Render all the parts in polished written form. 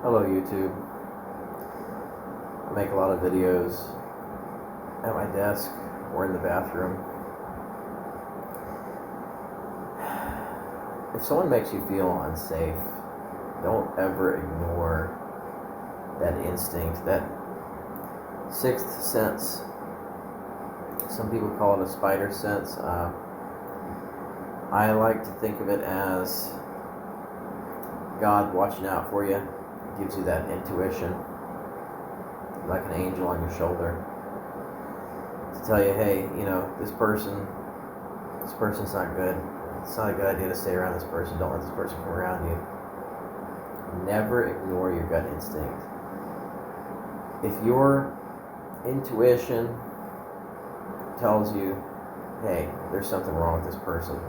Hello YouTube. I make a lot of videos at my desk or in the bathroom. If someone makes you feel unsafe, don't ever ignore that instinct, that sixth sense. Some people call it a spider sense. I like to think of it as God watching out for you. Gives you that intuition, like an angel on your shoulder, to tell you, hey, this person's not good. It's not a good idea to stay around this person. Don't let this person come around you. Never ignore your gut instinct. If your intuition tells you, hey, there's something wrong with this person,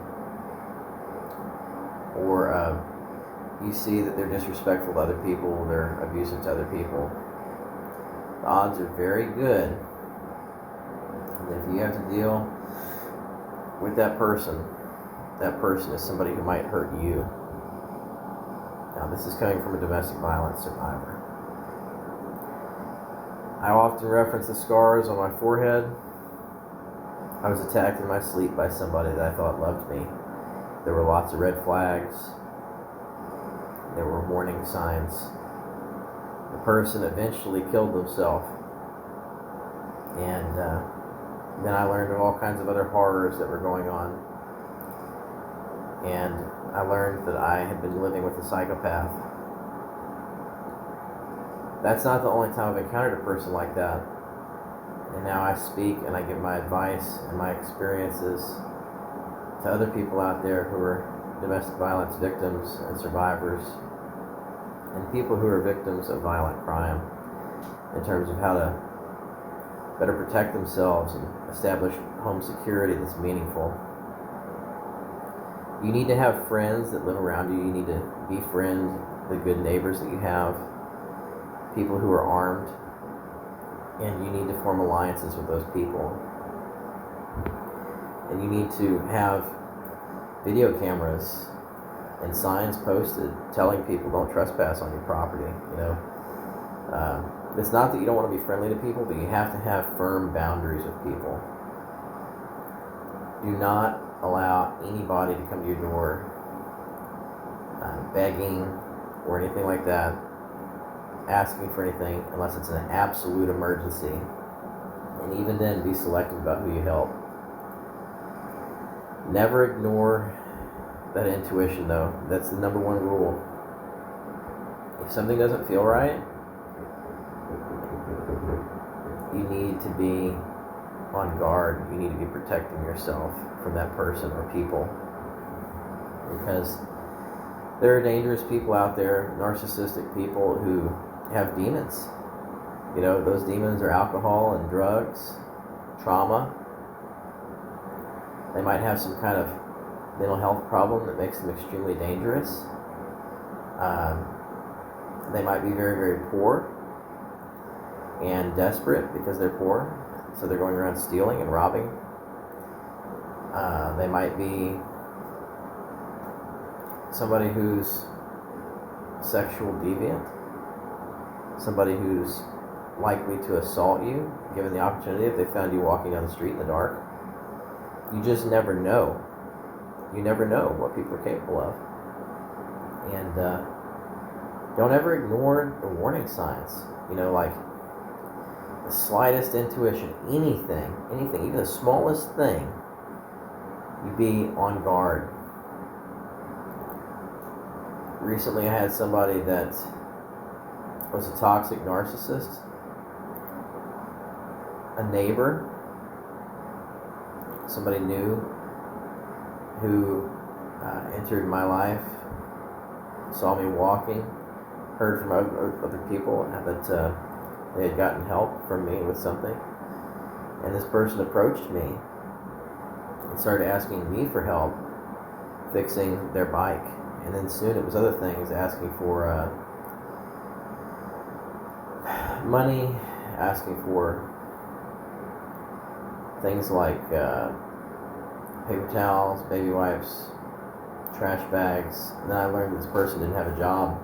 or you see that they're disrespectful to other people, they're abusive to other people, the odds are very good that if you have to deal with that person is somebody who might hurt you. Now, this is coming from a domestic violence survivor. I often reference the scars on my forehead. I was attacked in my sleep by somebody that I thought loved me. There were lots of red flags. There were warning signs. The person eventually killed themselves. And then I learned of all kinds of other horrors that were going on. And I learned that I had been living with a psychopath. That's not the only time I've encountered a person like that. And now I speak and I give my advice and my experiences to other people out there who are domestic violence victims and survivors, and people who are victims of violent crime, in terms of how to better protect themselves and establish home security that's meaningful. You need to have friends that live around you. You need to befriend the good neighbors that you have, people who are armed, and you need to form alliances with those people. And you need to have video cameras and signs posted telling people don't trespass on your property. It's not that you don't want to be friendly to people, but you have to have firm boundaries with people. Do not allow anybody to come to your door begging or anything like that, asking for anything unless it's an absolute emergency. And even then, be selective about who you help. Never ignore that intuition, though. That's the number one rule. If something doesn't feel right, you need to be on guard. You need to be protecting yourself from that person or people, because there are dangerous people out there, narcissistic people who have demons. Those demons are alcohol and drugs, trauma. They might have some kind of mental health problem that makes them extremely dangerous. They might be very, very poor and desperate because they're poor, so they're going around stealing and robbing. They might be somebody who's sexual deviant, somebody who's likely to assault you given the opportunity if they found you walking down the street in the dark. You just never know. You never know what people are capable of. And don't ever ignore the warning signs. Like the slightest intuition, anything, even the smallest thing, you be on guard. Recently I had somebody that was a toxic narcissist, a neighbor, somebody new who entered my life, saw me walking, heard from other people that they had gotten help from me with something, and this person approached me and started asking me for help fixing their bike, and then soon it was other things, asking for money, asking for things like paper towels, baby wipes, trash bags. And then I learned this person didn't have a job.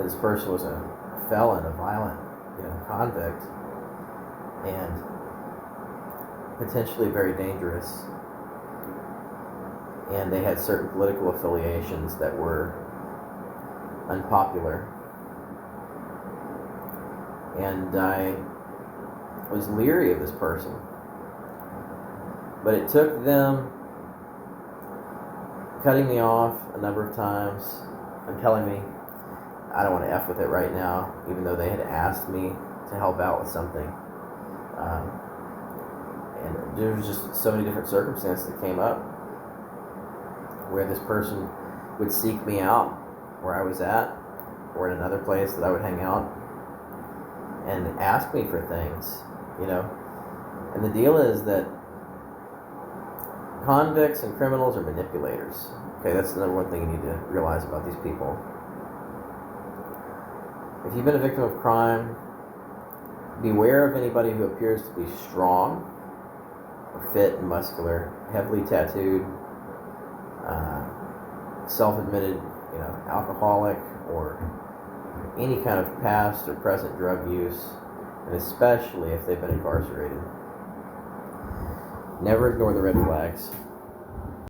This person was a felon, a violent, convict, and potentially very dangerous. And they had certain political affiliations that were unpopular. And I was leery of this person. But it took them cutting me off a number of times and telling me I don't want to F with it right now, even though they had asked me to help out with something. And there was just so many different circumstances that came up where this person would seek me out where I was at or in another place that I would hang out and ask me for things, And the deal is that convicts and criminals are manipulators. Okay, that's the number one thing you need to realize about these people. If you've been a victim of crime, beware of anybody who appears to be strong, or fit and muscular, heavily tattooed, self-admitted, alcoholic, or any kind of past or present drug use, and especially if they've been incarcerated. Never ignore the red flags.